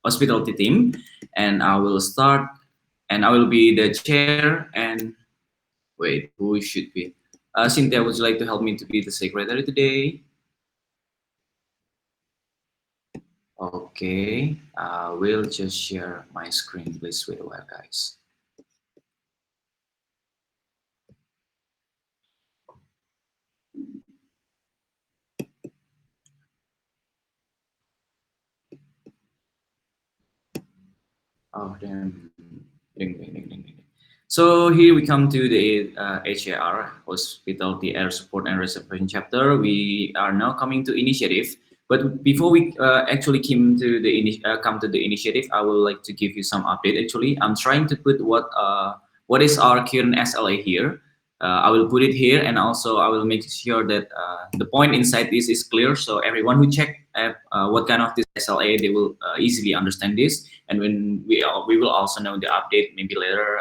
hospitality team, and I will start, and I will be the chair. And wait, who should be? Cynthia, would you like to help me to be the secretary today? Okay, I will just share my screen. Please wait a while, guys. Oh, damn. Ding, ding, ding, ding, ding. So here we come to the HAR, Hospitality Air Support and Reservation chapter. We are now coming to initiative. But before we actually come to the initiative, I would like to give you some update. Actually, I'm trying to put what is our current SLA here. I will put it here, and also I will make sure that the point inside this is clear, so everyone who check what kind of this SLA, they will easily understand this. And when we will also know the update maybe later,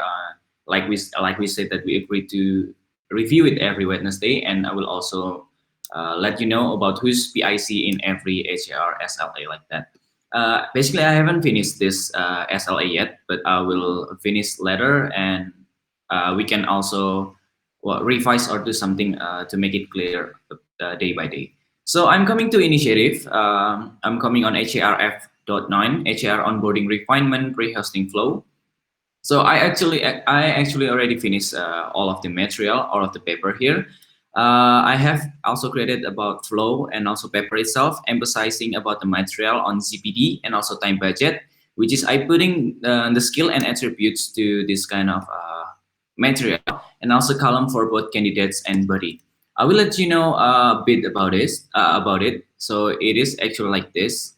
like we said that we agreed to review it every Wednesday, and I will also let you know about who's PIC in every HR SLA like that. Basically, I haven't finished this SLA yet, but I will finish later, and we can also revise or do something to make it clear day by day. So I'm coming to initiative. I'm coming on HARF.9, HAR onboarding refinement pre-hosting flow. So I actually already finished all of the material, all of the paper here. I have also created about flow and also paper itself, emphasizing about the material on ZPD and also time budget, which is I putting the skill and attributes to this kind of material, and also column for both candidates and body. I will let you know a bit about this about it. So it is actually like this.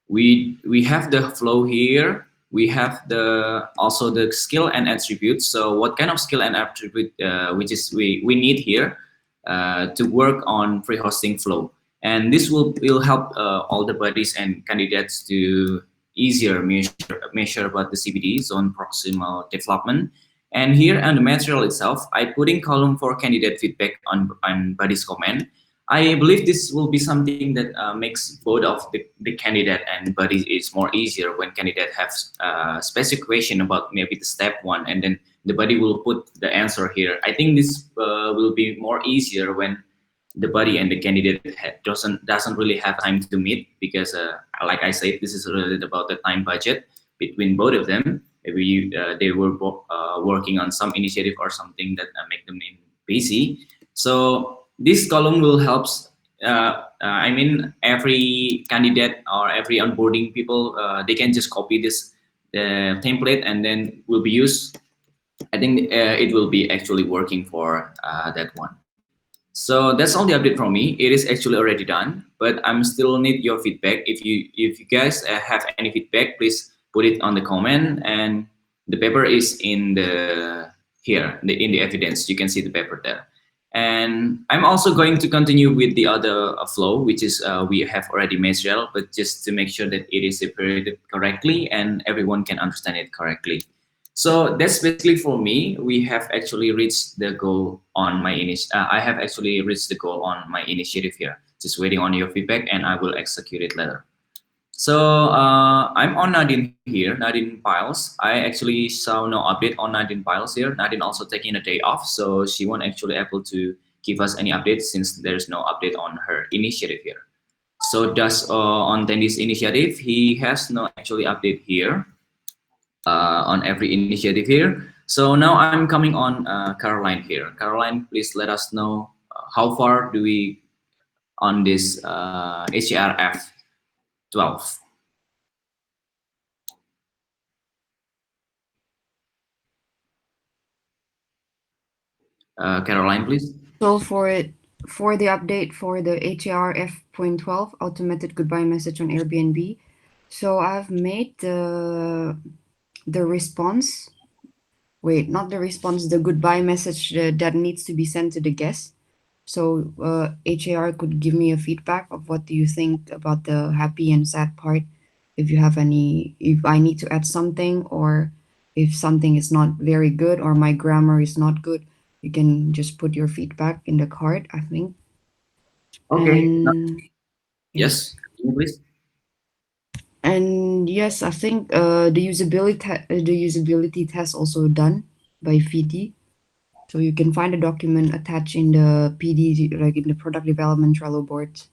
We have the flow here. We have the also the skill and attributes. So what kind of skill and attribute which is we need here to work on pre-hosting flow, and this will help all the bodies and candidates to easier measure about the CBD zone proximal development. And here on the material itself, I put in column for candidate feedback on body's comment. I believe this will be something that makes both of the candidate and body is more easier when candidate have specific question about maybe the step one, and then the body will put the answer here. I think this will be more easier when the body and the candidate doesn't really have time to meet, because like I said, this is related about the time budget between both of them. Maybe they were working on some initiative or something that make them busy. So this column will help. I mean, every candidate or every onboarding people, they can just copy this template and then will be used. I think it will be actually working for that one. So that's all the update from me. It is actually already done, but I'm still need your feedback. If you guys have any feedback, please put it on the comment. And the paper is in the here in the evidence. You can see the paper there. And I'm also going to continue with the other flow, which is we have already material, but just to make sure that it is separated correctly and everyone can understand it correctly. So that's basically for me. We have actually reached the goal on my I have actually reached the goal on my initiative here. Just waiting on your feedback, and I will execute it later. So I'm on Nadine here, Nadine Piles. I actually saw no update on Nadine Piles here. Nadine also taking a day off, so she won't actually able to give us any updates since there's no update on her initiative here. So does on Tendy's initiative, he has no actually update here on every initiative here. So now I'm coming on Caroline here. Caroline, please let us know how far do we on this HRF 12. Caroline, please. So for the update for the HARF.12 automated goodbye message on Airbnb, so I've made the response. Wait, not the response, the goodbye message that needs to be sent to the guest. So HAR could give me a feedback of what do you think about the happy and sad part. If you have any, if I need to add something, or if something is not very good or my grammar is not good, you can just put your feedback in the card, I think. Okay. And Yes, please. and And yes, I think the usability test also done by VD. So you can find the document attached in the PD, like in the product development Trello boards.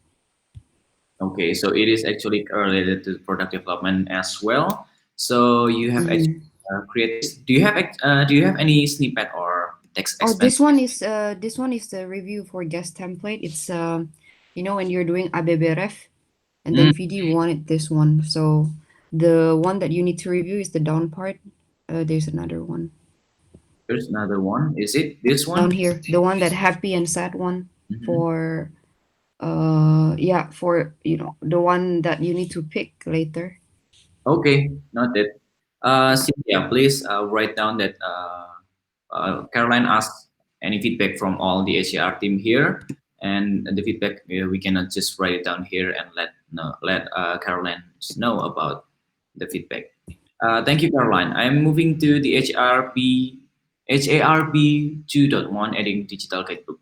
Okay, so it is actually related to product development as well. So you have actually Mhm. created this. Do you have any snippet or text Oh, expand? this one is the review for guest template. It's when you're doing ABBRF, and then VD wanted this one. So the one that you need to review is the down part. There's another one There's another one. Is it this down one? here, the one that happy and sad one Mhm. for yeah, for the one that you need to pick later. Okay, noted. Cynthia, please write down that Caroline asked any feedback from all the HAR team here, and the feedback we cannot just write it down here and let Caroline know about the feedback. Thank you, Caroline. I'm moving to the HARP 2.1 Adding Digital Guidebook.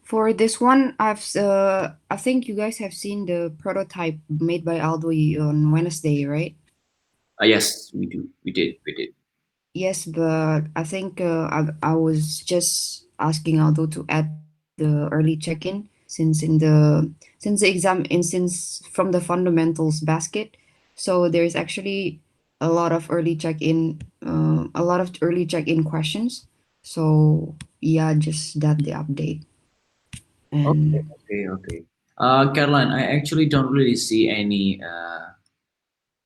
For this one, I think you guys have seen the prototype made by Aldo on Wednesday, right? Yes, we do. We did. Yes, but I think I was just asking Aldo to add the early check-in since from the fundamentals basket. So there's actually a lot of early check-in questions. So yeah, just that the update. Okay, And okay. Caroline, I actually don't really see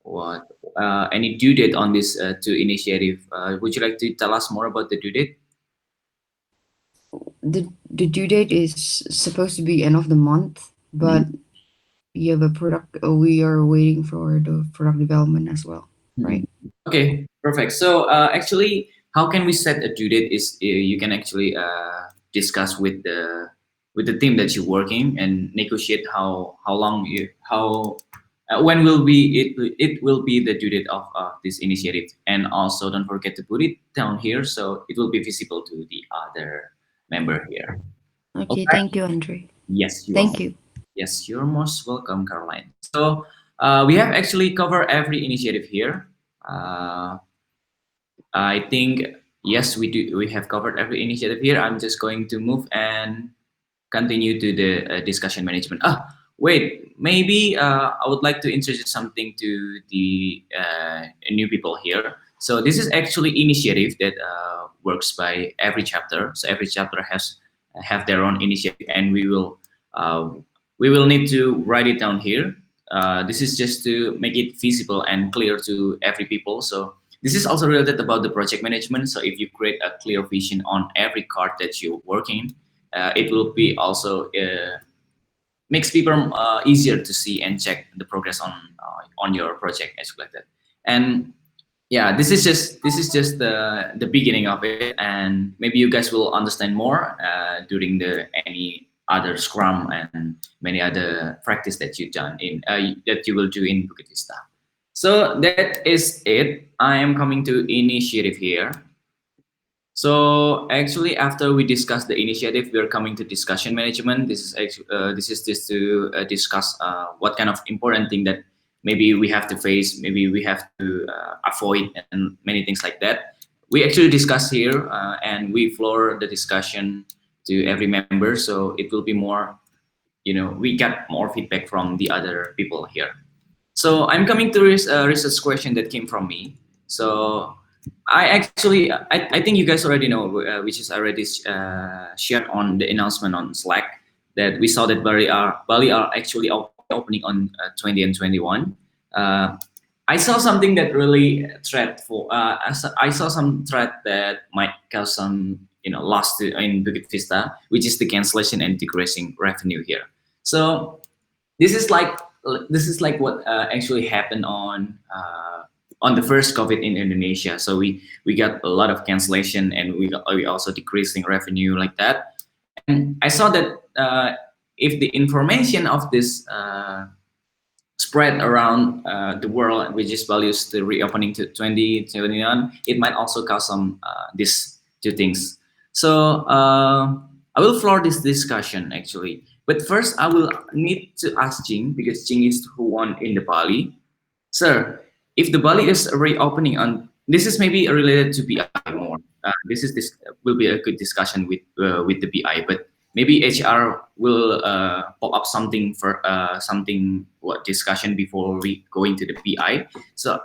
what any due date on this two initiative. Would you like to tell us more about the due date? the due date is supposed to be end of the month, Mhm. but yeah, the product we are waiting for the product development as well, Mhm. right? Okay, perfect. So actually, how can we set a due date? Is you can actually discuss with the team that you're working and negotiate how long you how when will be it will be the due date of this initiative, and also don't forget to put it down here so it will be visible to the other member here. Okay, Okay. thank you, Andre. Yes, you are. Thank you. Yes, you're most welcome, Caroline. So we have actually covered every initiative here. Uh, I think yes, we do. We have covered every initiative here. I'm just going to move and continue to the discussion management. Wait, maybe I would like to introduce something to the new people here. So this is actually initiative that works by every chapter. So every chapter has have their own initiative, and uh, we will need to write it down here. This is just to make it visible and clear to every people. So this is also related about the project management. So if you create a clear vision on every card that you're working, it will be also makes people easier to see and check the progress on your project as like that. And yeah, this is just the beginning of it, and maybe you guys will understand more during the any other scrum and many other practice that you done in that you will do in Bukit Vista. So that is it. I am coming to initiative here. So actually, after we discuss the initiative, we are coming to discussion management. This is just to discuss what kind of important thing that maybe we have to face, maybe we have to avoid, and many things like that. We actually discuss here, and we floor the discussion to every member, so it will be more. We get more feedback from the other people here. So I'm coming to this research question that came from me. So I think you guys already know, which is already shared on the announcement on Slack, that we saw that Bali are actually opening on 20 and 21. Uh, I saw something that really I saw some threat that might cause some loss in Bukit Vista, which is the cancellation and decreasing revenue here. So this is like this is like what actually happened on the first COVID in Indonesia. So we got a lot of cancellation, and we also decreasing revenue like that. And I saw that if the information of this spread around the world, which is values the reopening to 2021, it might also cause some these two things. So I will floor this discussion actually. But first, I will need to ask Jing, because Jing is who won in the Bali. Sir, if the Bali is reopening on, this is maybe related to BI more. This will be a good discussion with the BI, but maybe HR will pop up something for something what discussion before we go into the BI. So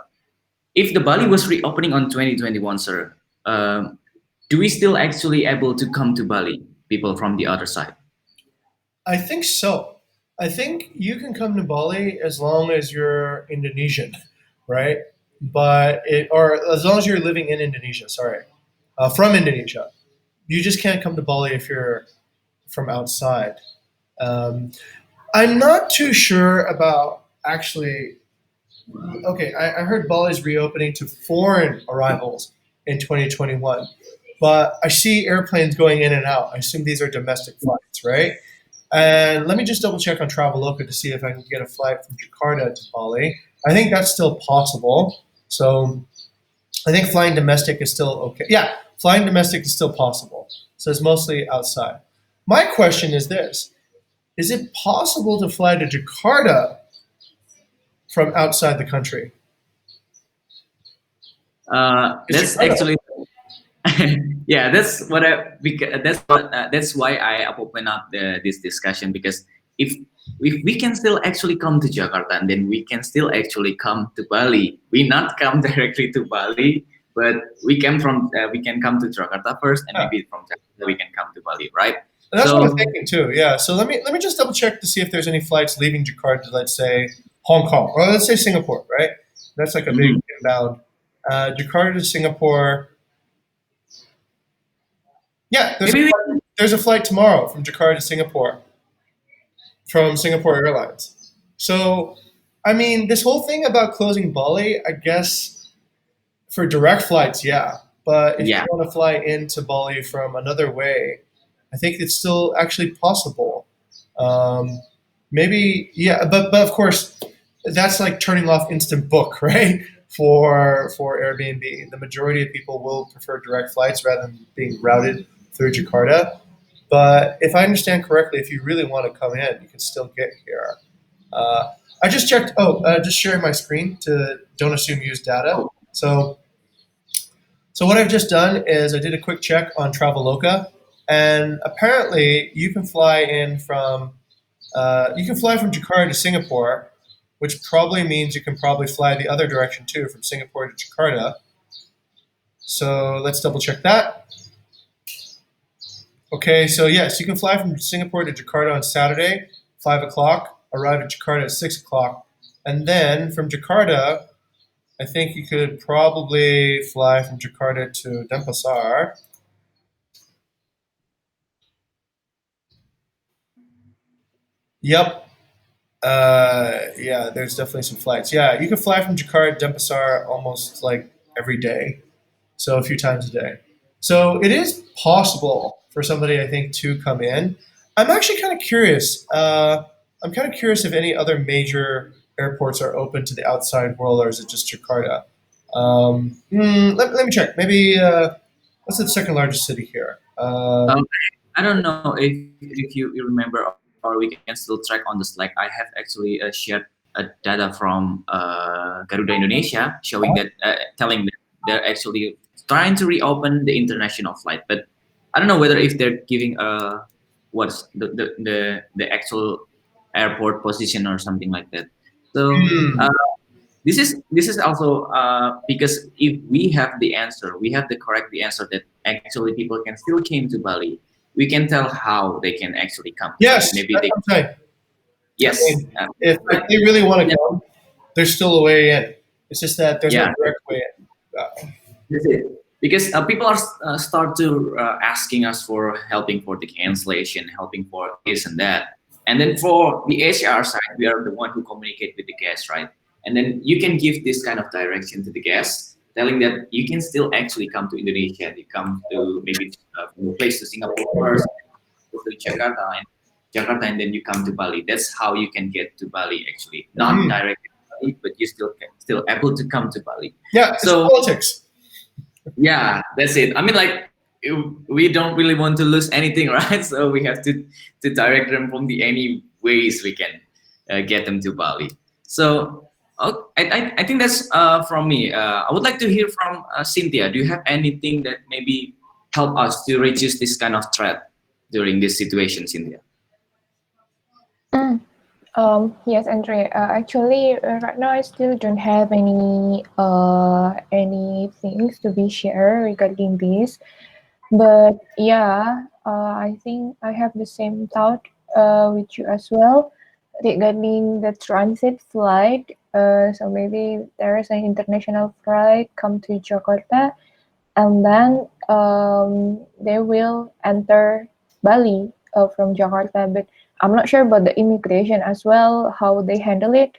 if the Bali was reopening on 2021, sir, do we still actually able to come to Bali? People from the other side. I think so. I think you can come to Bali as long as you're Indonesian, right? Or as long as you're living in Indonesia. Sorry, from Indonesia. You just can't come to Bali if you're from outside. Um, I'm not too sure about actually. Okay, I heard Bali's reopening to foreign arrivals in 2021, but I see airplanes going in and out. I assume these are domestic flights, right? And let me just double check on Traveloka to see if I can get a flight from Jakarta to Bali. I think that's still possible. So I think flying domestic is still okay. Yeah, flying domestic is still possible. So it's mostly outside. My question is this: is it possible to fly to Jakarta from outside the country? Is That's Jakarta? actually yeah, that's what I because that's why I open up this discussion because if we can still actually come to Jakarta and then we can still actually come to Bali. We not come directly to Bali, but we can come to Jakarta first and Yeah. maybe from Jakarta we can come to Bali, right? And that's what I'm So thinking too. Yeah. So let me just double check to see if there's any flights leaving Jakarta, let's say Hong Kong, or let's say Singapore, right? That's like a big mhm. inbound. Jakarta to Singapore. Yeah, Maybe we there's a flight tomorrow from Jakarta to Singapore from Singapore Airlines. So, I mean, this whole thing about closing Bali, I guess for direct flights, yeah. But if you yeah. want to fly into Bali from another way, I think it's still actually possible. Um, maybe, yeah, but of course, that's like turning off instant book, right? For Airbnb, the majority of people will prefer direct flights rather than being routed through Jakarta. But if I understand correctly, if you really want to come in, you can still get here. Uh, I just checked. Oh, just sharing my screen to don't assume use data. Oh, So what I've just done is I did a quick check on Traveloka, and apparently you can fly from Jakarta to Singapore, which probably means you can probably fly the other direction too, from Singapore to Jakarta. So let's double check that. Okay, so yes, you can fly from Singapore to Jakarta on Saturday, 5 o'clock, arrive at Jakarta at 6 o'clock. And then from Jakarta, I think you could probably fly from Jakarta to Denpasar. Yep. Yeah, there's definitely some flights. Yeah, you can fly from Jakarta to Denpasar almost like every day. So a few times a day. So it is possible for somebody, I think, to come in. I'm actually kind of curious. I'm kind of curious if any other major airports are open to the outside world, or is it just Jakarta? Let me check. Maybe what's the second largest city here? um, I don't know if you remember or we can still track on the Slack. I have actually shared data from Garuda Indonesia showing that telling that they're actually trying to reopen the international flight, but I don't know whether if they're giving what's the actual airport position or something like that. So Hmm. this is also because if we have the answer, we have the answer that actually people can still came to Bali. We can tell how they can actually come to Bali. Yes, Maybe that's they what I'm saying. I yes, mean, if like they really want yeah, to come, there's still a way in. It's just that there's no yeah, direct way in. that's it. Because people are start to asking us for helping for the cancellation, helping for this and that, and then for the HR side, we are the one who communicate with the guest, right? And then you can give this kind of direction to the guests, telling that you can still actually come to Indonesia. You come to maybe from a place to Singapore first, go to Jakarta, and then you come to Bali. That's how you can get to Bali actually, not Mhm. directly to Bali, but you still able to come to Bali. Yeah, it's So politics. yeah, that's it. I mean, like we don't really want to lose anything, right? So we have to direct them from the any ways we can get them to Bali. So Oh, I think that's from me. I would like to hear from Cynthia. Do you have anything that maybe help us to reduce this kind of threat during this situation, Cynthia? Mm. Yes, Andre. Actually, right now I still don't have any things to be shared regarding this. But yeah, I think I have the same thought with you as well regarding the transit flight. So maybe there is an international flight come to Jakarta, and then they will enter Bali from Jakarta. But I'm not sure about the immigration as well, how they handle it.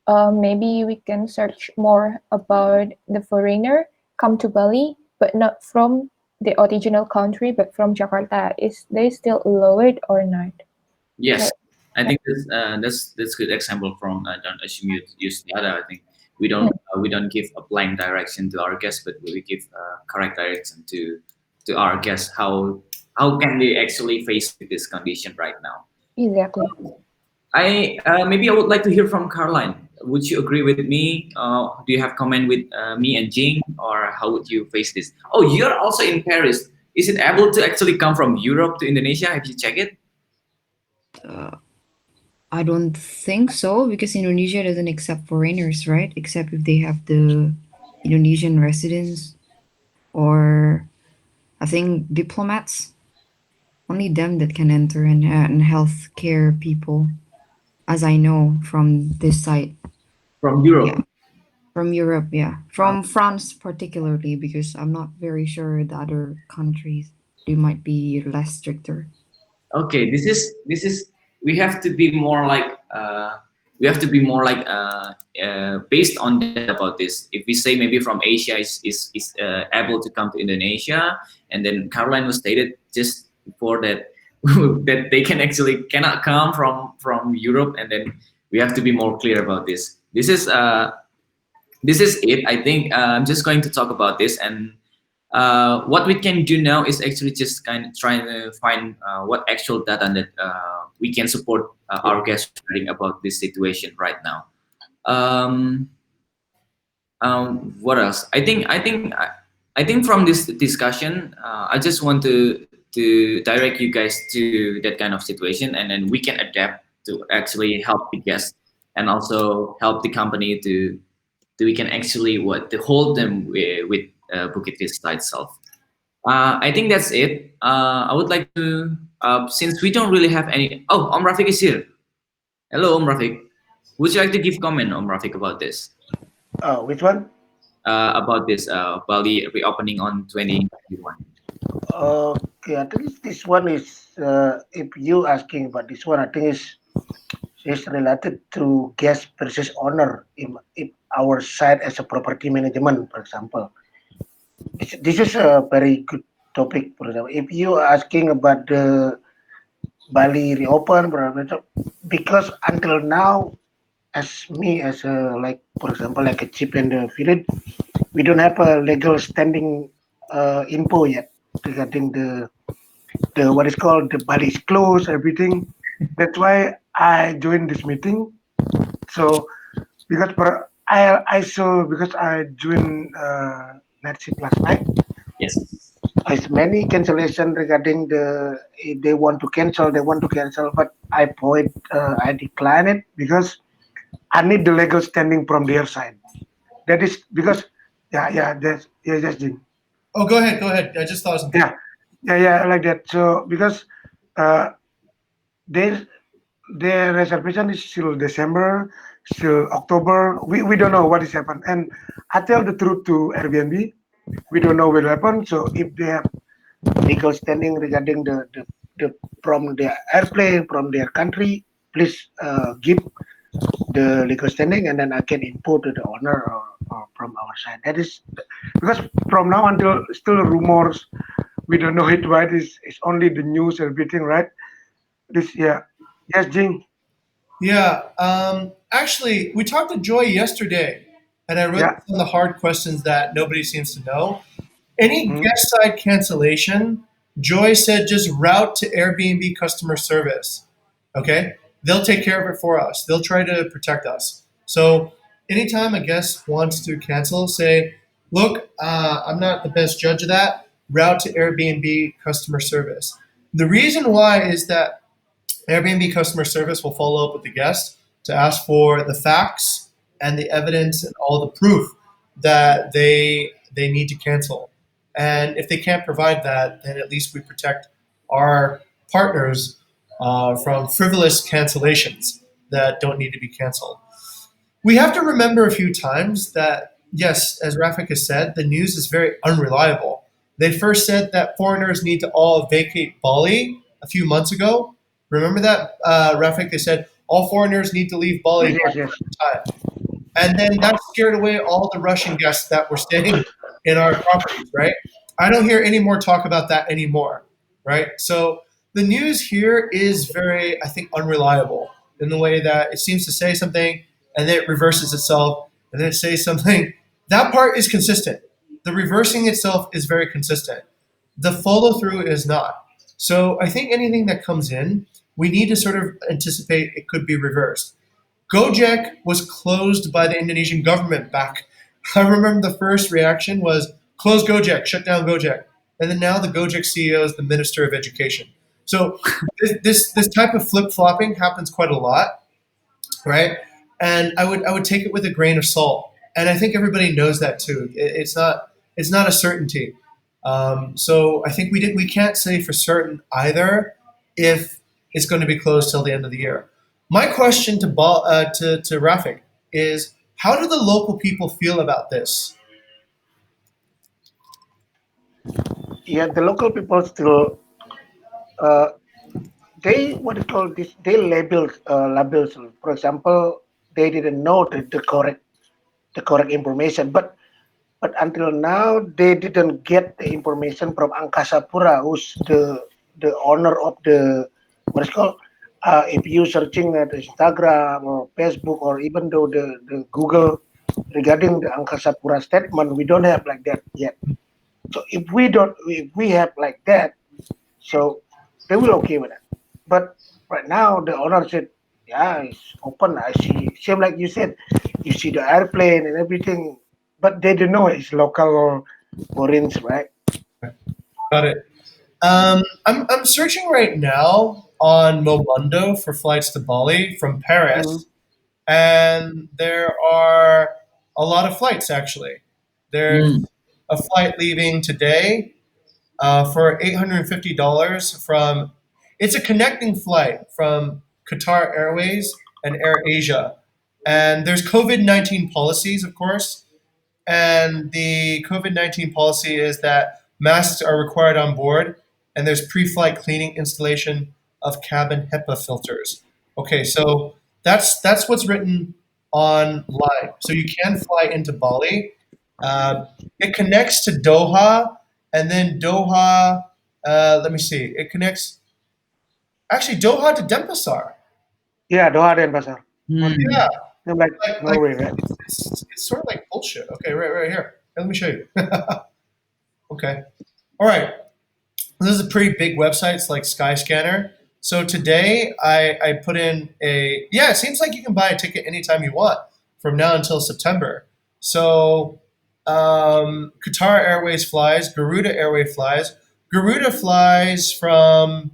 Maybe we can search more about the foreigner come to Bali, but not from the original country, but from Jakarta. Is they still allow it or not? Yes, Like, I think that's good example from don't assume you use the other. I think we don't give a blank direction to our guests, but we give correct direction to our guests. How can they actually face with this condition right now? exactly. I maybe I would like to hear from Caroline. Would you agree with me? Do you have comment with me and Jing, or how would you face this? Oh, you're also in Paris. Is it able to actually come from Europe to Indonesia? Have you checked it? Uh, I don't think so because Indonesia doesn't accept foreigners, right? Except if they have the Indonesian residence or I think diplomats. Only them that can enter and healthcare people, as I know from this site. From Yeah, Europe. from Europe. Yeah, from France particularly because I'm not very sure the other countries they might be less stricter. Okay, this is we have to be more like we have to be more like based on data about this. If we say maybe from Asia is able to come to Indonesia, and then Caroline was stated just before that that they can actually cannot come from Europe, and then we have to be more clear about this. This is it. I think I'm just going to talk about this, and what we can do now is actually just kind of trying to find what actual data that we can support our guests regarding about this situation right now. Um, what else? I think from this discussion, I just want to direct you guys to that kind of situation, and then we can adapt to actually help the guests and also help the company to we can actually what to hold them with Bukit Vista itself. I think that's it. I would like to, since we don't really have any. Oh, Om Rafiq is here. Hello, Om Rafiq. Would you like to give comment, Om Rafiq, Which one? about this Bali reopening on 2021? Okay, I think this one is, if you asking about this one, I think is related to guest versus owner in our side as a property management, for example. This is a very good topic, for example. If you asking about the Bali reopen, for example, because until now, as me as a like, for example, like a chip in the village, we don't have a legal standing info yet regarding the what is called the Bali is closed, everything. That's why I joined this meeting. So because I saw because I joined night shift last night. Yes. As many cancellation regarding the if they want to cancel, they want to cancel, but I decline it because I need the legal standing from their side. That is because that's Jim. Oh, go ahead, go ahead. I just thought of something. Yeah, yeah, like that. So because uh, their their reservation is still December, still October. We don't know what is happened. And I tell the truth to Airbnb, we don't know what will happen. So if they have legal standing regarding the from their airplane from their country, please give the legal standing, and then I can input to the owner or from our side. That is because from now until still rumors, we don't know it right. It's only the news everything, right? This yeah. Yes, Jing. Yeah. Actually, we talked to Joy yesterday, and I wrote Yeah. some of the hard questions that nobody seems to know. Any Mm, guest side cancellation, Joy said just route to Airbnb customer service. Okay? They'll take care of it for us. They'll try to protect us. So anytime a guest wants to cancel, say, look, I'm not the best judge of that. Route to Airbnb customer service. The reason why is that Airbnb customer service will follow up with the guest to ask for the facts and the evidence and all the proof that they need to cancel. And if they can't provide that, then at least we protect our partners from frivolous cancellations that don't need to be canceled. We have to remember a few times that, yes, as Rafik has said, the news is very unreliable. They first said that foreigners need to all vacate Bali a few months ago. Remember that, Rafik? They said all foreigners need to leave Bali Yes, by yes, a yes. certain time. And then that scared away all the Russian guests that were staying in our properties, right? I don't hear any more talk about that anymore, right? So the news here is very, I think, unreliable in the way that it seems to say something and then it reverses itself and then it says something. That part is consistent. The reversing itself is very consistent. The follow through is not. So I think anything that comes in, we need to sort of anticipate it could be reversed. Gojek was closed by the Indonesian government back. I remember the first reaction was close Gojek, shut down Gojek, and then now the Gojek CEO is the Minister of Education. So this type of flip flopping happens quite a lot, right? And I would take it with a grain of salt, and I think everybody knows that too. It's not a certainty. So I think we can't say for certain either if it's going to be closed till the end of the year. My question to Rafik is, how do the local people feel about this? Yeah, the local people still uh, they what do you call this? They labels. For example, they didn't know the correct information, but until now they didn't get the information from Angkasa Pura, who's the owner of the what is called. If you searching at Instagram or Facebook or even though the Google regarding the Angkasa Pura statement, we don't have like that yet. So if we have like that, so they will okay with it. But right now the owner said, yeah, it's open. I see. Same like you said, you see the airplane and everything, but they don't know it's local foreigners, right? Got it. I'm searching right now on Momondo for flights to Bali from Mm. Paris, and there are a lot of flights actually. There's Mm. a flight leaving today for $850 from. It's a connecting flight from Qatar Airways and Air Asia, and there's COVID-19 policies, of course, and the COVID-19 policy is that masks are required on board, and there's pre-flight cleaning installation of cabin HEPA filters. Okay, so that's what's written online. So you can fly into Bali. Um, it connects to Doha, and then Doha. Let me see. It connects actually Doha to Denpasar. Yeah, Doha and Pasar. What? Yeah, Mm. Same like like Norway, right? it's sort of like bullshit. Okay, right here. Let me show you. Okay. All right. This is a pretty big website. It's like Skyscanner. So today I put in a, yeah, it seems like you can buy a ticket anytime you want from now until September. So Qatar Airways flies, Garuda Airways flies. Garuda flies from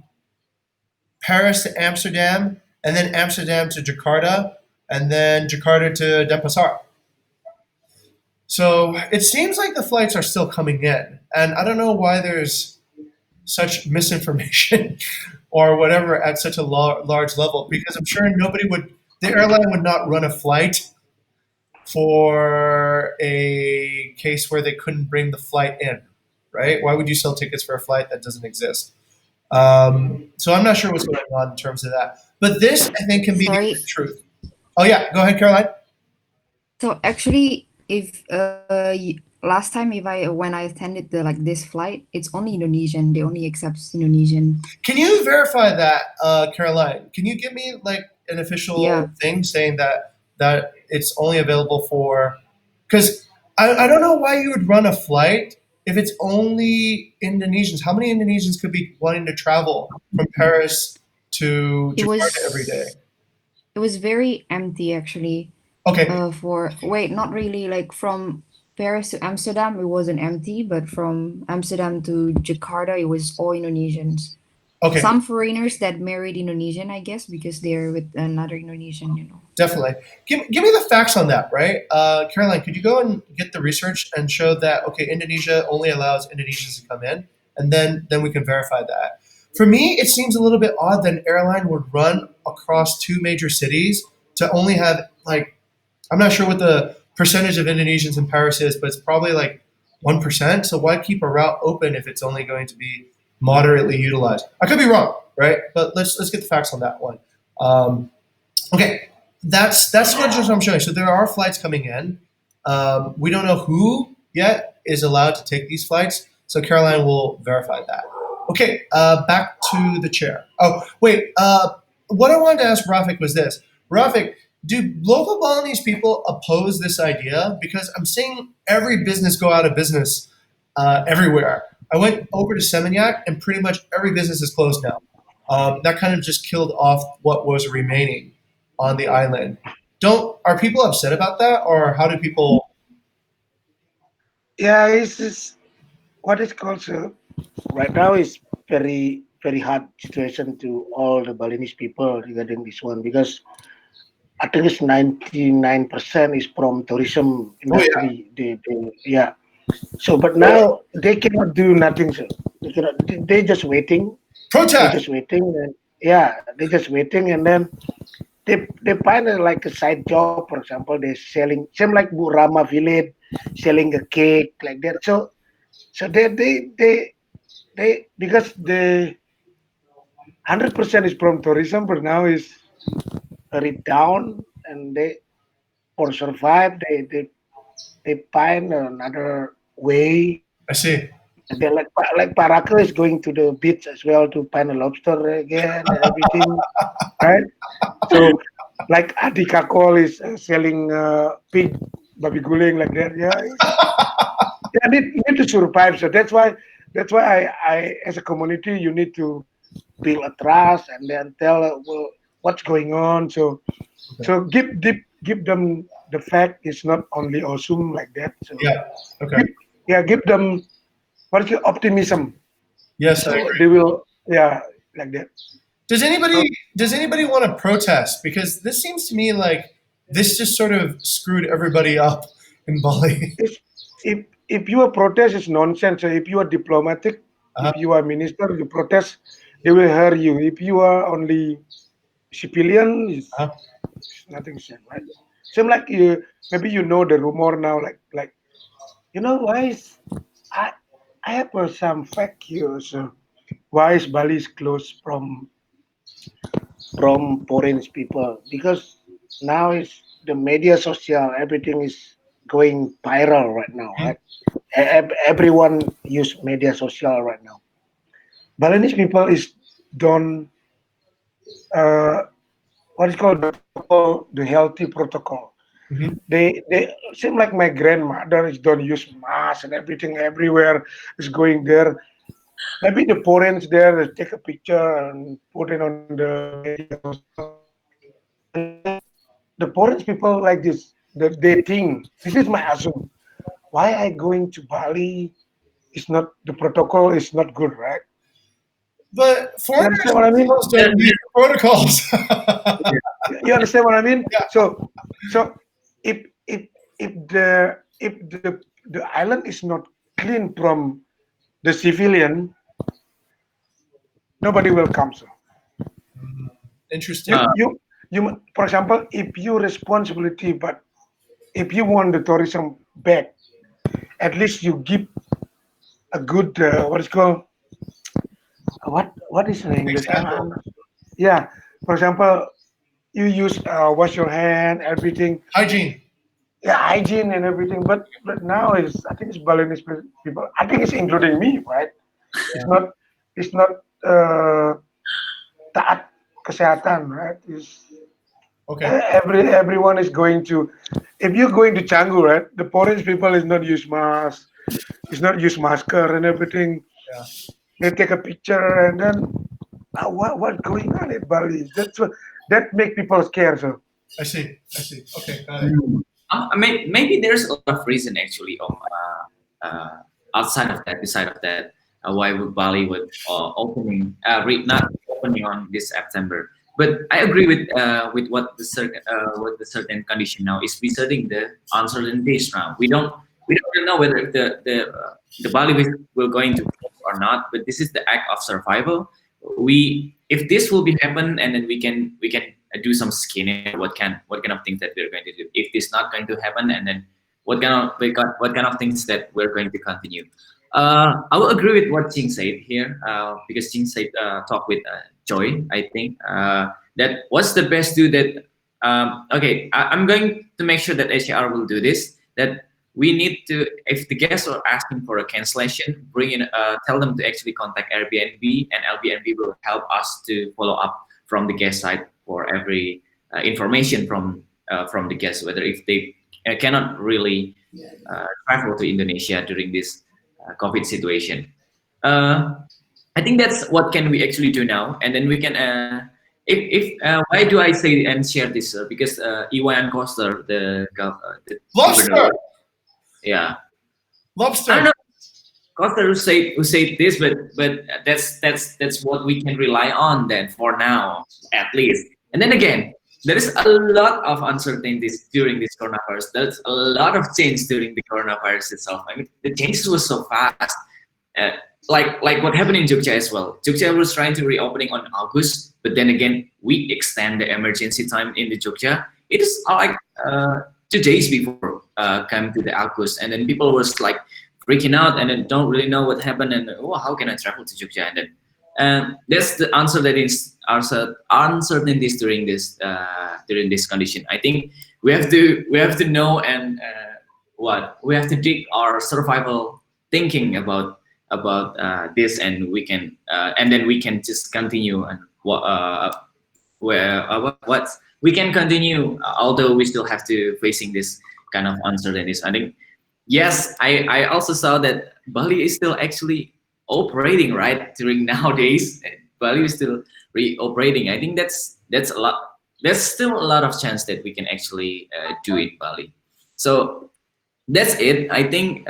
Paris to Amsterdam, and then Amsterdam to Jakarta, and then Jakarta to Denpasar. So it seems like the flights are still coming in, and I don't know why there's such misinformation or whatever at such a large level, because I'm sure the airline would not run a flight for a case where they couldn't bring the flight in, right? Why would you sell tickets for a flight that doesn't exist? So I'm not sure what's going on in terms of that. But this, I think, can be the Sorry. truth. Oh, yeah, go ahead, Caroline. So actually, if last time if I when I attended the like this flight, it's only Indonesian. They only accept Indonesian. Can you verify that, Caroline? Can you give me like an Yeah. official thing saying that it's only available for? Because I don't know why you would run a flight if it's only Indonesians. How many Indonesians could be wanting to travel from Paris to It Jakarta every day? was it was very empty actually. Okay, For wait, not really. Like from Paris to Amsterdam, it wasn't empty, but from Amsterdam to Jakarta, it was all Indonesians. okay, Some foreigners that married Indonesian, I guess, because they're with another Indonesian. definitely. Give me the facts on that, right? Caroline, could you go and get the research and show that, okay, Indonesia only allows Indonesians to come in, and then we can verify that. For me, it seems a little bit odd that an airline would run across two major cities to only have like, I'm not sure what the percentage of Indonesians in Paris is, but it's probably like 1%. So why keep a route open if it's only going to be moderately utilized? I could be wrong, right? But let's get the facts on that one. Um, okay, that's what just I'm showing. So there are flights coming in. We don't know who yet is allowed to take these flights. So Caroline will verify that. Okay, back to the chair. Oh, wait. What I wanted to ask Rafik was this. Rafik, do local Balinese people oppose this idea? Because I'm seeing every business go out of business everywhere. I went over to Seminyak and pretty much every business is closed now. That kind of just killed off what was remaining on the island. Don't Are people upset about that, or how do people? Yeah, it's what is called right now is very hard situation to all the Balinese people regarding this one because I think it's 99% is from tourism Oh yeah, industry. Yeah. So, but now they cannot do nothing. So they cannot. They just waiting. They protest. just waiting. And yeah, they just waiting, and then they find like a side job. For example, they're selling same like Burama Village, selling a cake like that. So they because the 100% is from tourism, but now is very down, and they for survive they find another way. I see. And then like Paraka is going to the beach as well to find a lobster again and everything, right? So like Adika Call is selling pig babi guling like that. Yeah, yeah, need to survive. So that's why I as a community you need to build a trust and then tell well, what's going on. Okay. So give them the fact it's not only awesome like that. So Yeah. Okay. give, yeah, give them what is it, optimism. Yes, I So agree. they will yeah like that. Does So anybody does anybody want to protest? Because this seems to me like this just sort of screwed everybody up in Bali. if if you are protest is nonsense. So if you are diplomatic, Uh, if you are minister, you protest, they will hear you. If you are only civilian, uh, it's nothing said, right? Same like you maybe you know the rumor now, like why is I I have some fact here. So why is Bali is closed from foreign people? Because now is the media social, everything is going viral right now, right? Everyone use media social right now. Balinese people is don't uh, what is called the protocol, the healthy protocol. mhm. They seem like my grandmother is don't use mask and everything everywhere is going there. Maybe the foreigners there they take a picture and put it on the media social, and then the foreign people like this, they think this is my assumption. Why I going to Bali? Is not the protocol is not good, right? But You foreigners understand what I mean? themselves don't use the protocols. You understand what I mean? Yeah. So if if if the island is not clean from the civilian, nobody will come. So Interesting. you you you for example, if you responsibility, but if you want the tourism back, at least you give a good what is called what is in English? Example. Yeah. For example, you use wash your hand, everything, Hygiene. yeah, hygiene and everything. But now is I think it's Balinese people. I think it's including me, right? It's Yeah. not it's not uh, taat kesehatan, right? It's, Okay. everyone is going to. If you're going to Canggu, right? The foreign people is not use mask, is not use masker and everything. Yeah. They take a picture and then what going on in Bali? That's what that make people scared. So. I see. I see. Okay, got it. Mm. Maybe there's a lot of reason actually of outside of that, beside of that, why would Bali would not opening on this September. But I agree with what the certain condition now is besetting the uncertainties now. We don't really know whether the Bali will going to close or not. But this is the act of survival. We if this will be happen, and then we can do some scanning. What kind of things that we're going to do if this not going to happen, and then what kind of things that we're going to continue. I will agree with what Jing said here, because Jing said talk with Joy. I think that what's the best do that. Okay, I'm going to make sure that HR will do this. That we need to, if the guests are asking for a cancellation, tell them to actually contact Airbnb, and Airbnb will help us to follow up from the guest side for every information from the guests, whether if they cannot really travel to Indonesia during this COVID situation. Uh, I think that's what can we actually do now, and then we can. If Why do I say and share this? Because Iwan Koster, the governor, Lobster. yeah, I don't Lobster. know Costa who said this, but that's what we can rely on then for now at least. And then again, there is a lot of uncertainties during this coronavirus. There's a lot of change during the coronavirus itself. I mean, the changes were so fast. Uh, like what happened in Jogja as well. Jogja was trying to reopening on August, but then again, we extend the emergency time in the Jogja. It is like 2 days before come to the August, and then people was like freaking out and then don't really know what happened, and oh, how can I travel to Jogja, and then that's the answer that is uncertainties during this condition. I think we have to know, and what we have to dig our survival thinking about this, and we can and then we can just continue, and what we can continue, although we still have to facing this kind of uncertainties. I think yes, I also saw that Bali is still actually operating right during nowadays. Bali is still operating. I think that's a lot. There's still a lot of chance that we can actually do it Bali. So that's it. I think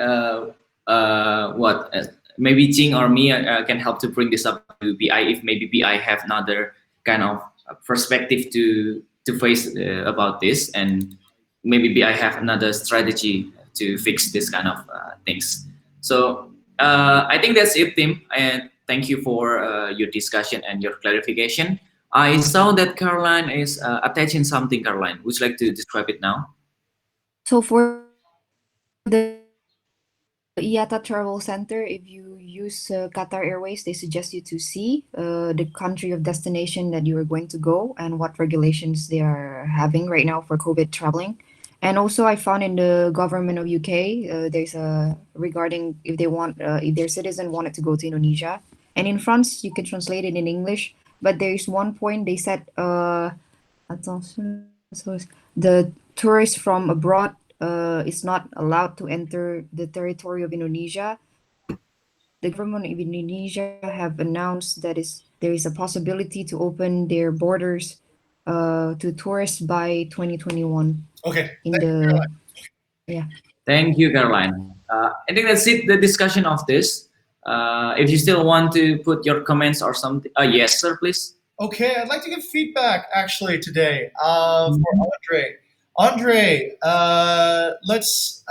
what maybe Jing or me can help to bring this up to BI, if maybe BI have another kind of perspective to face about this, and maybe BI have another strategy to fix this kind of things. So I think that's it, Tim, and thank you for your discussion and your clarification. I saw that Caroline is attaching something. Caroline, would you like to describe it now? So for the IATA Travel Center, if you use Qatar Airways, they suggest you to see the country of destination that you are going to go and what regulations they are having right now for COVID traveling. And also, I found in the government of UK, there's a regarding if they want if their citizen wanted to go to Indonesia, and in France you can translate it in English. But there is one point they said, attention, so the tourists from abroad is not allowed to enter the territory of Indonesia. The government of Indonesia have announced that there is a possibility to open their borders to tourists by 2021 Okay. in Thank you, the Caroline. yeah. Thank you, Caroline. I think that's it, the discussion of this. If you still want to put your comments or something, yes, sir, please. Okay, I'd like to give feedback actually today for Andre. Andre, let's.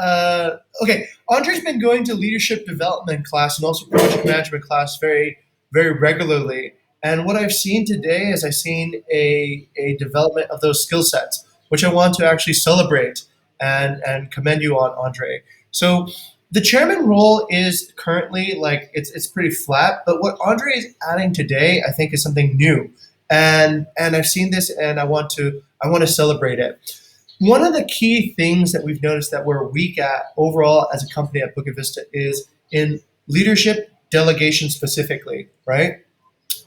Okay, Andre's been going to leadership development class and also project management class very, very regularly. And what I've seen today is I've seen a development of those skill sets, which I want to actually celebrate and commend you on, Andre. So the chairman role is currently like it's pretty flat, but what Andre is adding today, I think, is something new, and I've seen this, and I want to celebrate it. One of the key things that we've noticed that we're weak at overall as a company at Bukit Vista is in leadership delegation specifically, right?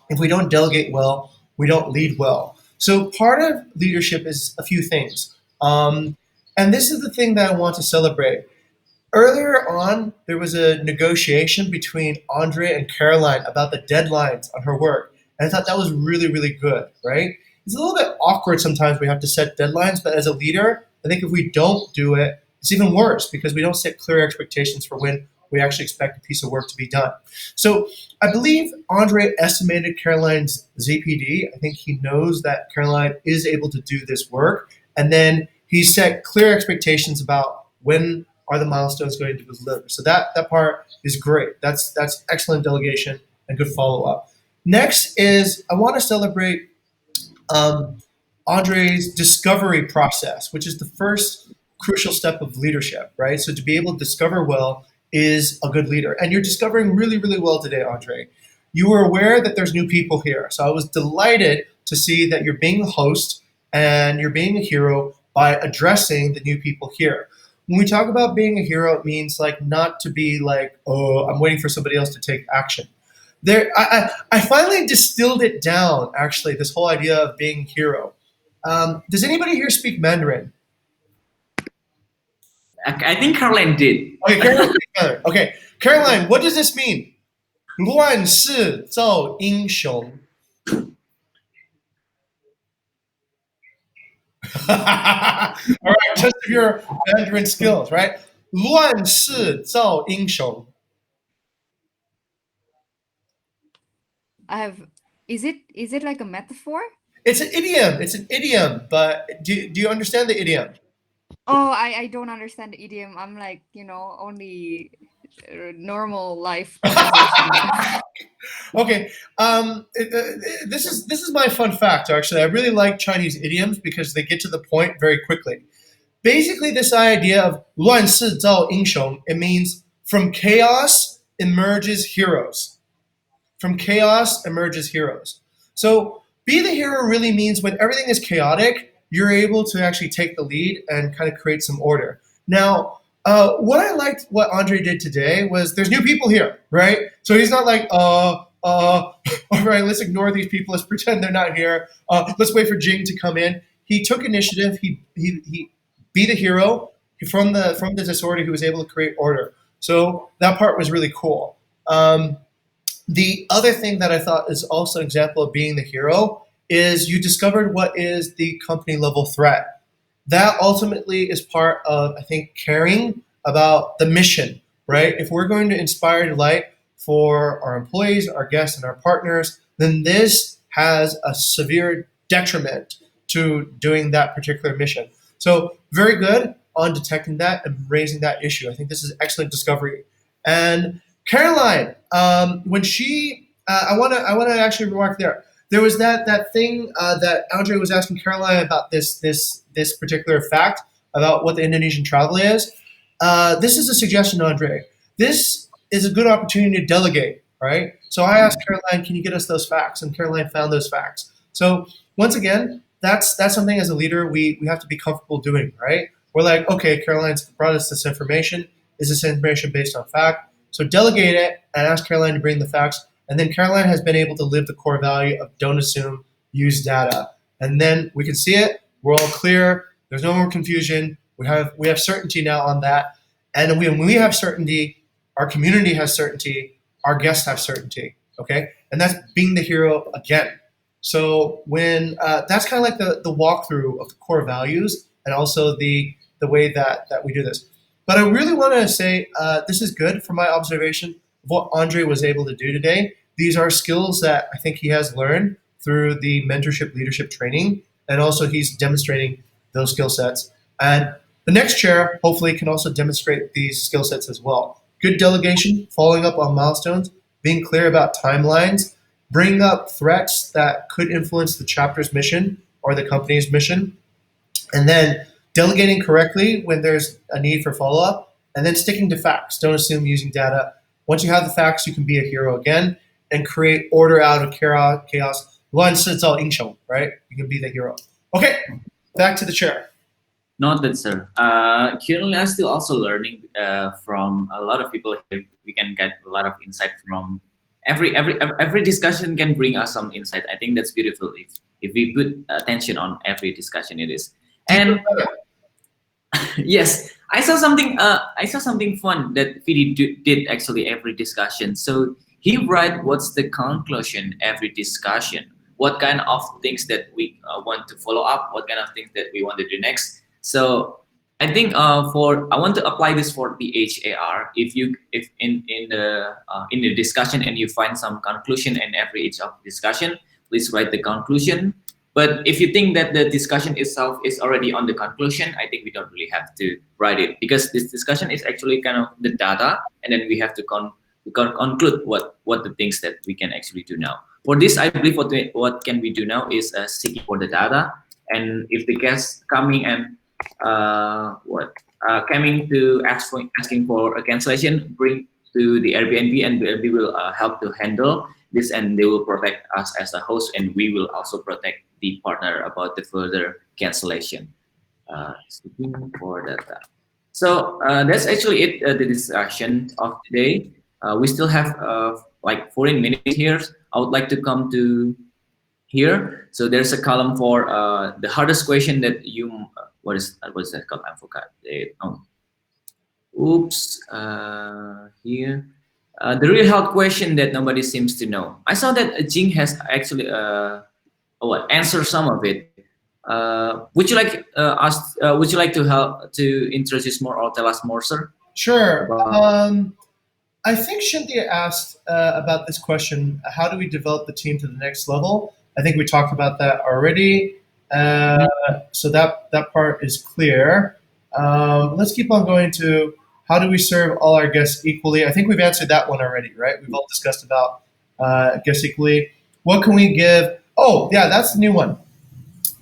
If we don't delegate well, we don't lead well. So part of leadership is a few things. And this is the thing that I want to celebrate. Earlier on, there was a negotiation between Andre and Caroline about the deadlines on her work. And I thought that was really, really good, right? it's a little bit awkward sometimes. We have to set deadlines, but as a leader, I think if we don't do it, it's even worse because we don't set clear expectations for when we actually expect a piece of work to be done. So I believe Andre estimated Caroline's ZPD. I think he knows that Caroline is able to do this work. And then he set clear expectations about when are the milestones going to be delivered. So that part is great. That's excellent delegation and good follow-up. Next is I want to celebrate Andre's discovery process, which is the first crucial step of leadership, right? So to be able to discover well is a good leader. And you're discovering really, really well today, Andre. You were aware that there's new people here. So I was delighted to see that you're being a host and you're being a hero by addressing the new people here. When we talk about being a hero, it means like not to be like, oh, I'm waiting for somebody else to take action. I finally distilled it down, actually, this whole idea of being a hero. Does anybody here speak Mandarin? I think Caroline did. Okay, Caroline. Okay, Caroline, what does this mean? 乱世造英雄. All right, test of your Mandarin skills, right? 乱世造英雄. Is it like a metaphor? It's an idiom. It's an idiom, but do you understand the idiom? Oh, I don't understand the idiom. I'm like, only normal life conversation. Okay. This is my fun fact. Actually, I really like Chinese idioms because they get to the point very quickly. Basically, this idea of 乱世造英雄, it means from chaos emerges heroes. From chaos emerges heroes. So be the hero really means when everything is chaotic, you're able to actually take the lead and kind of create some order. Now, what I liked what Andre did today was there's new people here, right? So he's not like, all right, let's ignore these people. Let's pretend they're not here. Let's wait for Jing to come in. He took initiative. He be the hero from the disorder. He was able to create order. So that part was really cool. The other thing that I thought is also an example of being the hero is you discovered what is the company level threat. That ultimately is part of, I think, caring about the mission, right? If we're going to inspire delight for our employees, our guests, and our partners, then this has a severe detriment to doing that particular mission. So very good on detecting that and raising that issue. I think this is excellent discovery. And Caroline, when she, I want to actually remark there. There was that thing that Andre was asking Caroline about this particular fact about what the Indonesian travel is. This is a suggestion, Andre. This is a good opportunity to delegate, right? So I asked Caroline, can you get us those facts? And Caroline found those facts. So once again, that's something as a leader we have to be comfortable doing, right? We're like, okay, Caroline's brought us this information. Is this information based on fact? So delegate it and ask Caroline to bring the facts. And then Caroline has been able to live the core value of don't assume, use data. And then we can see it. We're all clear. There's no more confusion. We have certainty now on that. And when we have certainty, our community has certainty, our guests have certainty. Okay? And that's being the hero again. So when that's kind of like the walkthrough of the core values and also the way that we do this. But I really want to say this is good from my observation of what Andre was able to do today. These are skills that I think he has learned through the mentorship leadership training, and also he's demonstrating those skill sets. And the next chair hopefully can also demonstrate these skill sets as well. Good delegation, following up on milestones, being clear about timelines, bringing up threats that could influence the chapter's mission or the company's mission, and then delegating correctly when there's a need for follow-up, and then sticking to facts. Don't assume using data. Once you have the facts, you can be a hero again and create order out of chaos. 乱世造英雄, right? You can be the hero. Okay, back to the chair. Noted, sir. Currently, I'm still also learning from a lot of people here. We can get a lot of insight from every discussion can bring us some insight. I think that's beautiful if we put attention on every discussion it is. And yes, I saw something fun that Vidi did actually every discussion. So he write what's the conclusion every discussion. what kind of things that we want to follow up, what kind of things that we want to do next. So I think for I want to apply this for the HAR. If in the discussion and you find some conclusion in every each of discussion, please write the conclusion. But if you think that the discussion itself is already on the conclusion, I think we don't really have to write it, because this discussion is actually kind of the data, and then we have to conclude what the things that we can actually do now. For this, I believe what can we do now is seeking for the data, and if the guest coming and coming to asking for a cancellation, bring to the Airbnb, and the Airbnb will help to handle this, and they will protect us as a host, and we will also protect the partner about the further cancellation. Seeking for data. So that's actually it, the discussion of today. We still have like 14 minutes here. I would like to come to here. So there's a column for the hardest question that you, what is that called? I forgot it. Oh, oops, here. The real hard question that nobody seems to know. I saw that Jing has actually answer some of it. Would you like to help to introduce more or tell us more, sir? Sure. About, I think Cynthia asked about this question: how do we develop the team to the next level? I think we talked about that already, so that part is clear. Let's keep on going to how do we serve all our guests equally? I think we've answered that one already, right? We've all discussed about guests equally. What can we give? Oh, yeah, that's the new one.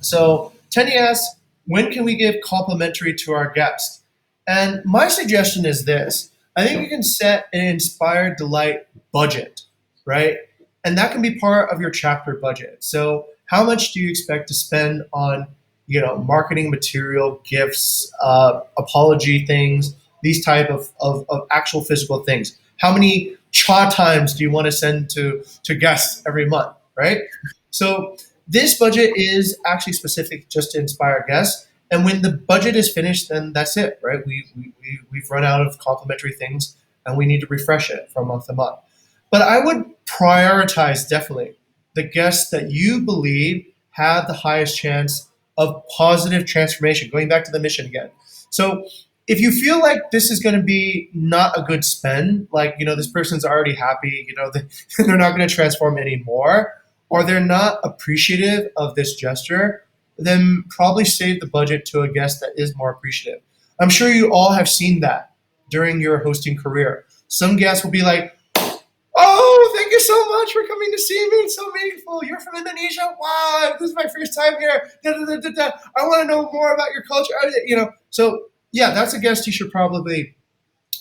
So Tenny asks, when can we give complimentary to our guest? And my suggestion is this. I think you can set an Inspire Delight budget, right? And that can be part of your chapter budget. So how much do you expect to spend on, marketing material, gifts, apology things, these type of actual physical things? How many cha times do you want to send to guests every month, right? So this budget is actually specific just to inspire guests. And when the budget is finished, then that's it, right? We've run out of complimentary things, and we need to refresh it from month to month. But I would prioritize definitely the guests that you believe have the highest chance of positive transformation, going back to the mission again. So if you feel like this is going to be not a good spend, like, this person's already happy, they're not going to transform anymore, or they're not appreciative of this gesture, then probably save the budget to a guest that is more appreciative. I'm sure you all have seen that during your hosting career. Some guests will be like, oh, thank you so much for coming to see me. It's so meaningful. You're from Indonesia? Wow, this is my first time here. Da, da, da, da, da. I want to know more about your culture. So yeah, that's a guest you should probably,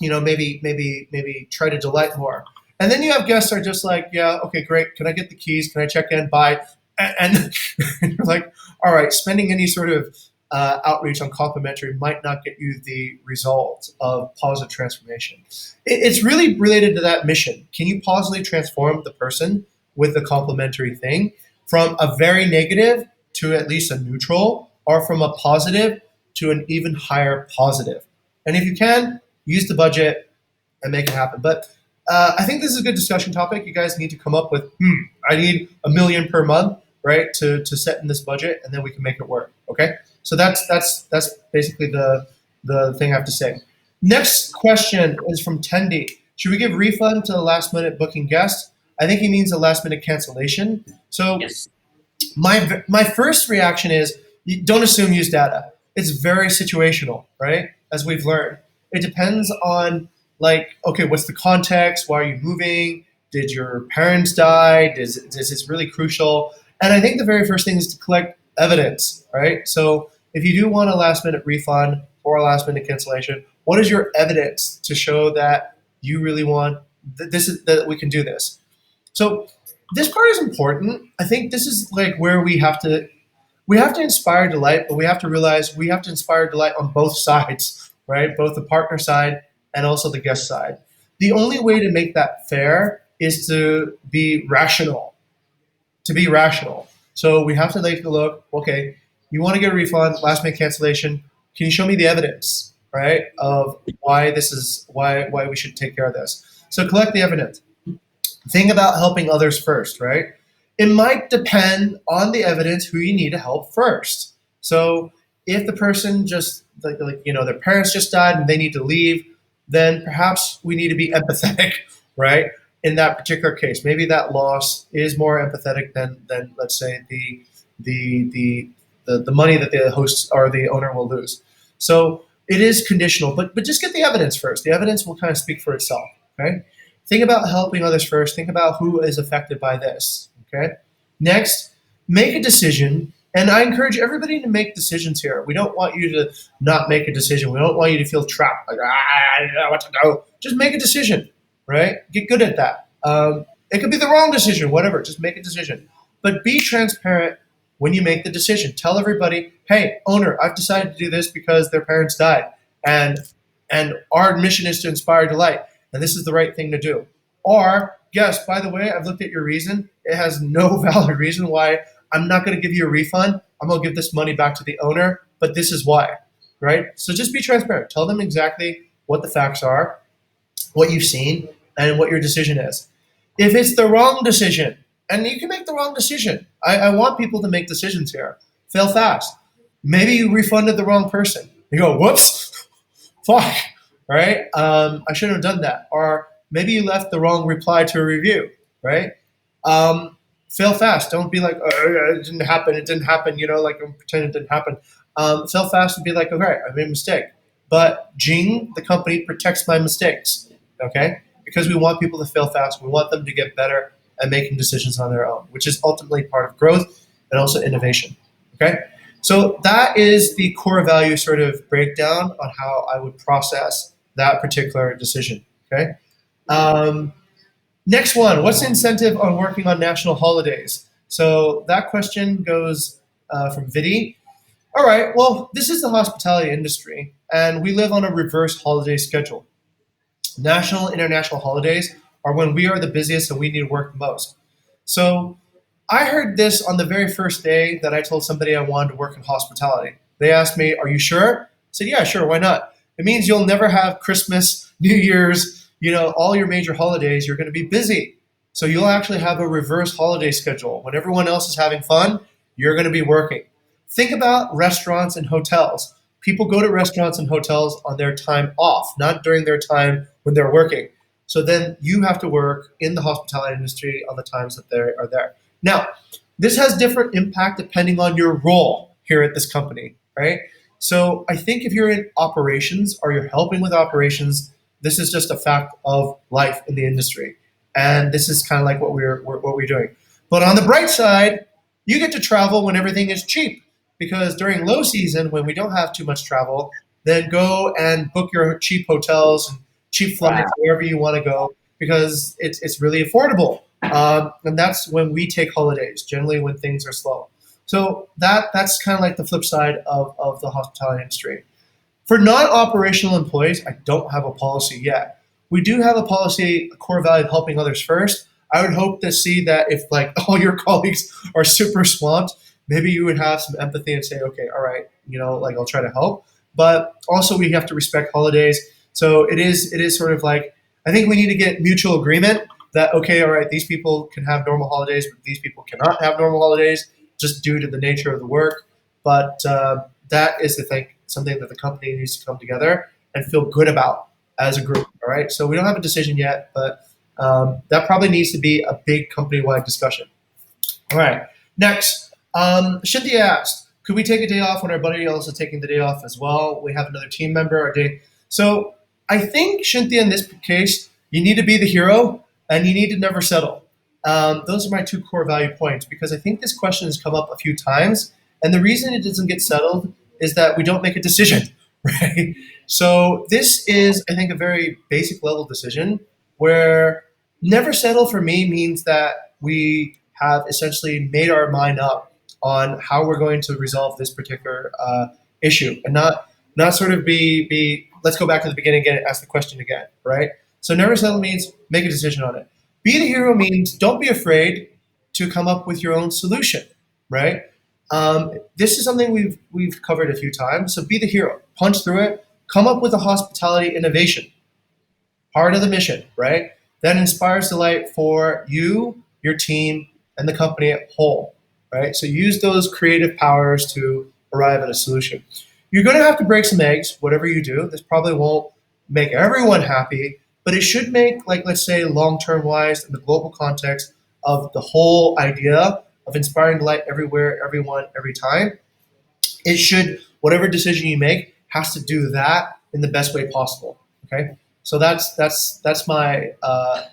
maybe try to delight more. And then you have guests that are just like, yeah, okay, great. Can I get the keys? Can I check in? Bye. And you're like, all right, spending any sort of outreach on complimentary might not get you the result of positive transformation. It's really related to that mission. Can you positively transform the person with the complimentary thing from a very negative to at least a neutral, or from a positive to an even higher positive? And if you can, use the budget and make it happen. But I think this is a good discussion topic. You guys need to come up with, I need $1 million per month, right, to set in this budget, and then we can make it work. Okay, so that's basically the thing I have to say. Next question is from Tendi. Should we give refund to the last minute booking guest? I think he means a last minute cancellation. So yes. My first reaction is, you don't assume use data. It's very situational, right? As we've learned, it depends on, like, okay, what's the context? Why are you moving? Did your parents die? Is this really crucial? And I think the very first thing is to collect evidence, right? So if you do want a last minute refund or a last minute cancellation, what is your evidence to show that you really want that we can do this? So this part is important. I think this is like where we have to inspire delight, but we have to realize we have to inspire delight on both sides, right? Both the partner side and also the guest side. The only way to make that fair is to be rational. So we have to take a look, okay, you want to get a refund, last minute cancellation, can you show me the evidence, right, of why we should take care of this? So collect the evidence. Think about helping others first, right? it might depend on the evidence who you need to help first. So if the person just their parents just died and they need to leave, then perhaps we need to be empathetic, right? In that particular case, maybe that loss is more empathetic than let's say the the money that the host or the owner will lose. So it is conditional, but just get the evidence first. The evidence will kind of speak for itself. Okay, think about helping others first. Think about who is affected by this. Okay, next, make a decision. And I encourage everybody to make decisions here. We don't want you to not make a decision. We don't want you to feel trapped, like, I don't know what to do. Just make a decision, right? Get good at that. It could be the wrong decision, whatever. Just make a decision. But be transparent when you make the decision. Tell everybody, hey, owner, I've decided to do this because their parents died. And our mission is to inspire delight. And this is the right thing to do. Or, yes, by the way, I've looked at your reason. It has no valid reason why I'm not going to give you a refund. I'm going to give this money back to the owner, but this is why, right? So just be transparent. Tell them exactly what the facts are, what you've seen, and what your decision is. If it's the wrong decision, and you can make the wrong decision. I want people to make decisions here. Fail fast. Maybe you refunded the wrong person. You go, whoops, fuck, right? I shouldn't have done that. Or maybe you left the wrong reply to a review, right? Fail fast. Don't be like, oh, it didn't happen. It didn't happen. Like I'm pretending it didn't happen. Fail fast and be like, okay, I made a mistake. But Jing, the company, protects my mistakes, okay? Because we want people to fail fast. We want them to get better at making decisions on their own, which is ultimately part of growth and also innovation, okay? So that is the core value sort of breakdown on how I would process that particular decision, okay? Next one, what's the incentive on working on national holidays? So that question goes from Vidi. All right, well, this is the hospitality industry, and we live on a reverse holiday schedule. National, international holidays are when we are the busiest and we need to work the most. So I heard this on the very first day that I told somebody I wanted to work in hospitality. They asked me, are you sure? I said, yeah, sure, why not? It means you'll never have Christmas, New Year's, all your major holidays, you're going to be busy. So you'll actually have a reverse holiday schedule. When everyone else is having fun, you're going to be working. Think about restaurants and hotels. People go to restaurants and hotels on their time off, not during their time when they're working. So then you have to work in the hospitality industry on the times that they are there. Now, this has different impact depending on your role here at this company, right? So I think if you're in operations or you're helping with operations, this is just a fact of life in the industry. And this is kind of like what we're doing. But on the bright side, you get to travel when everything is cheap. Because during low season, when we don't have too much travel, then go and book your cheap hotels and cheap flights wherever you want to go, because it's really affordable. And that's when we take holidays, generally when things are slow. So that's kind of like the flip side of the hospitality industry. For non-operational employees, I don't have a policy yet. We do have a policy, a core value of helping others first. I would hope to see that if like all your colleagues are super swamped, maybe you would have some empathy and say, okay, all right, like I'll try to help. But also we have to respect holidays. So it is sort of like, I think we need to get mutual agreement that, okay, all right, these people can have normal holidays, but these people cannot have normal holidays just due to the nature of the work. But that is the thing, something that the company needs to come together and feel good about as a group, all right? So we don't have a decision yet, but that probably needs to be a big company-wide discussion. All right, next, Shinti asked, could we take a day off when our buddy else is taking the day off as well? We have another team member, our day. So I think, Shinti, in this case, you need to be the hero and you need to never settle. Those are my two core value points, because I think this question has come up a few times, and the reason it doesn't get settled is that we don't make a decision, right? So this is, I think, a very basic level decision where never settle for me means that we have essentially made our mind up on how we're going to resolve this particular issue, and not sort of be let's go back to the beginning again and ask the question again, right? So never settle means make a decision on it. Be the hero means don't be afraid to come up with your own solution, right? This is something we've covered a few times. So be the hero, punch through it, come up with a hospitality innovation, part of the mission, right? That inspires delight for you, your team, and the company at whole, right? So use those creative powers to arrive at a solution. You're going to have to break some eggs, whatever you do. This probably won't make everyone happy, but it should make, like, let's say, long-term wise in the global context of the whole idea of inspiring delight everywhere, everyone, every time. It should, whatever decision you make, has to do that in the best way possible. Okay, so that's my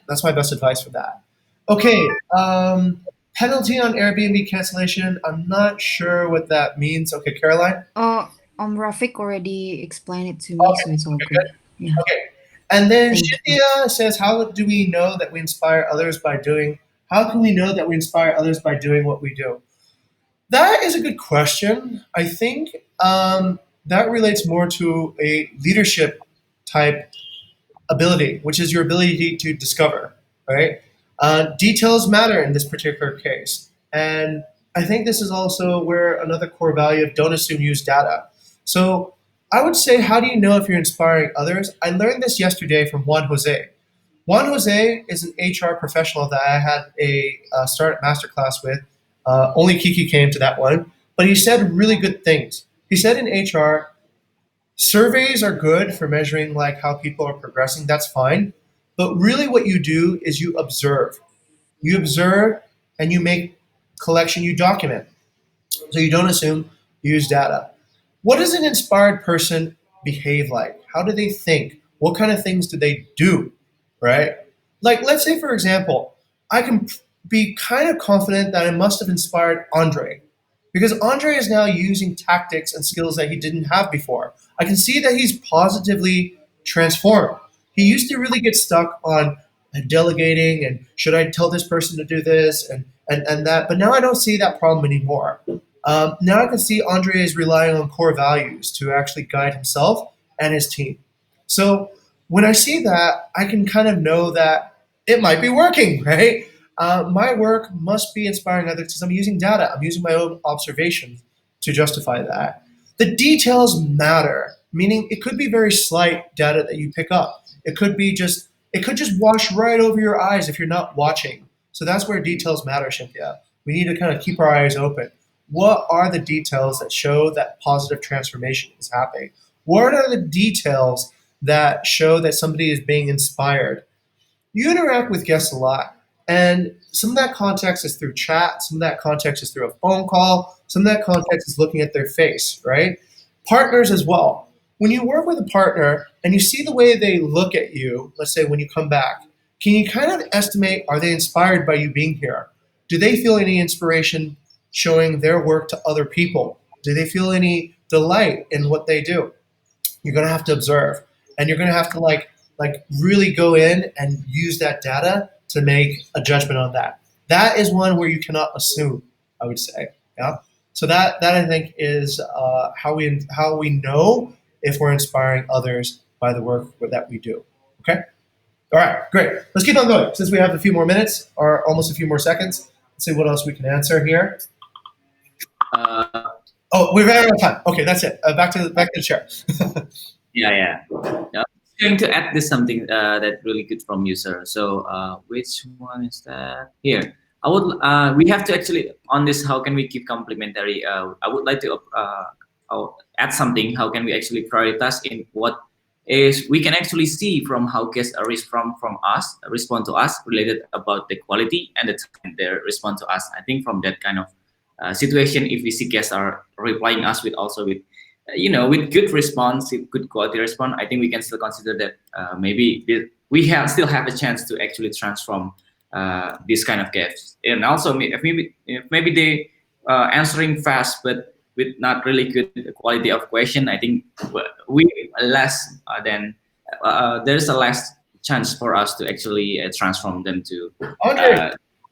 best advice for that. Okay, penalty on Airbnb cancellation. I'm not sure what that means. Okay, Caroline. Rafik already explained it to me, Okay, so it's all okay, good. good. Yeah, Okay, and then thank you. Shithia says, "How do we know that we inspire others by doing? How can we know that we inspire others by doing what we do?" That is a good question. I think that relates more to a leadership type ability, which is your ability to discover, right? Details matter in this particular case. And I think this is also where another core value of don't assume, use data. So I would say, how do you know if you're inspiring others? I learned this yesterday from Juan Jose. Juan Jose is an HR professional that I had a startup masterclass with. Only Kiki came to that one, but he said really good things. He said in HR, surveys are good for measuring like how people are progressing. That's fine, but really, what you do is you observe. You observe and you make collection. You document. So you don't assume. Use data. What does an inspired person behave like? How do they think? What kind of things do they do? Right? Like, let's say, for example, I can be kind of confident that I must have inspired Andre because Andre is now using tactics and skills that he didn't have before. I can see that he's positively transformed. He used to really get stuck on delegating and should I tell this person to do this and that, but now I don't see that problem anymore. Now I can see Andre is relying on core values to actually guide himself and his team. So when I see that, I can kind of know that it might be working, right? My work must be inspiring others because I'm using data. I'm using my own observations to justify that. The details matter, meaning it could be very slight data that you pick up. It could just wash right over your eyes if you're not watching. So that's where details matter, Cynthia. We need to kind of keep our eyes open. What are the details that show that positive transformation is happening? What are the details that show that somebody is being inspired? You interact with guests a lot. And some of that context is through chat, some of that context is through a phone call, some of that context is looking at their face, right? Partners as well. When you work with a partner and you see the way they look at you, let's say when you come back, can you kind of estimate, are they inspired by you being here? Do they feel any inspiration showing their work to other people? Do they feel any delight in what they do? You're going to have to observe, and you're going to have to like really go in and use that data to make a judgment on that. That is one where you cannot assume, I would say. Yeah. So that I think is how we know if we're inspiring others by the work that we do. Okay. All right. Great. Let's keep on going. Since we have a few more minutes or almost a few more seconds, let's see what else we can answer here. Uh, Oh, we ran out of time. Okay, that's it. Back to the chair. yeah. Yeah. Going to add this something that really good from you, sir. So which one is that? Here, I would. We have to actually on this. How can we keep complementary? I would like to add something. How can we actually prioritize in what is we can actually see from how guests are from us respond to us related about the quality and the time they respond to us. I think from that kind of situation, if we see guests are replying us with also with with good response, with good quality response, I think we can still consider that maybe we still have a chance to actually transform this kind of guests. And also, if maybe they answering fast, but with not really good quality of question, I think we less than there's a less chance for us to actually transform them to. Andre,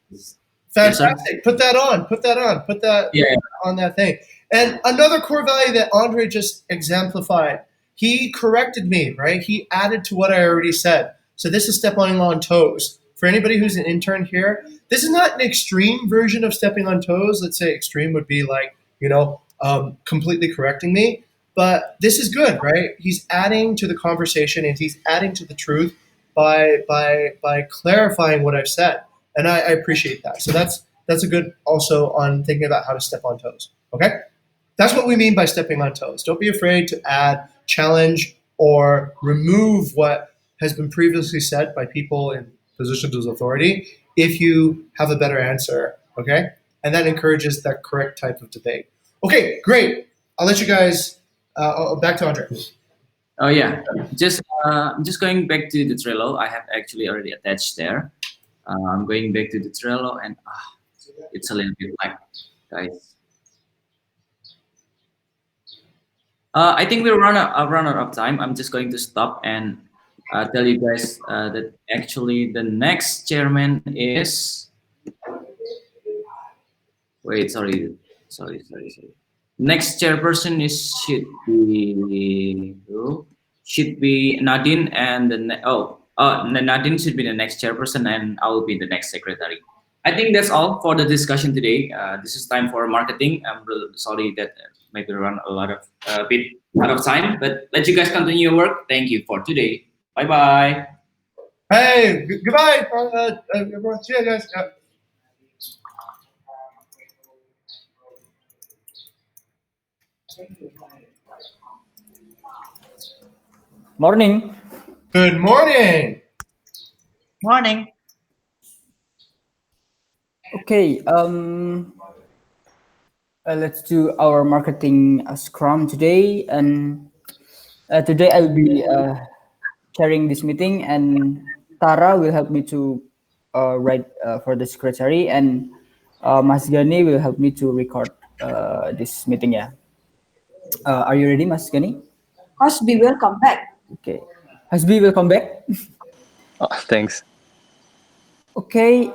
Yes, sir. fantastic. Put that on. Put that Yeah. on that thing. And another core value that Andre just exemplified, he corrected me, right? He added to what I already said. So this is stepping on toes. For anybody who's an intern here, this is not an extreme version of stepping on toes. Let's say extreme would be like, completely correcting me. But this is good, right? He's adding to the conversation and he's adding to the truth by clarifying what I've said. And I appreciate that. So that's that's a good also on thinking about how to step on toes. Okay, that's what we mean by stepping on toes. Don't be afraid to add, challenge, or remove what has been previously said by people in positions of authority if you have a better answer. Okay, and that encourages that correct type of debate. Okay, great. I'll let you guys back to Andre. Oh yeah, just going back to the Trello. I have actually already attached there. I'm going back to the Trello, and it's a little bit lag, guys. I think we'll run out of time. I'm just going to stop and tell you guys that actually the next chairman is. Wait, sorry. Next chairperson is should be Nadine, and Nadine should be the next chairperson, and I will be the next secretary. I think that's all for the discussion today. This is time for marketing. I'm really sorry that maybe run a bit out of time, but let you guys continue your work. Thank you for today. Bye bye. Hey, goodbye, everyone. See you guys. Morning. Good morning. Morning. Okay, let's do our marketing scrum today. And today I'll be chairing this meeting, and Tara will help me to write for the secretary, and Mas Gani will help me to record this meeting. Yeah. Are you ready, Mas Gani? Hasbi, welcome back. Okay. Hasbi, welcome back. Oh, thanks. Okay.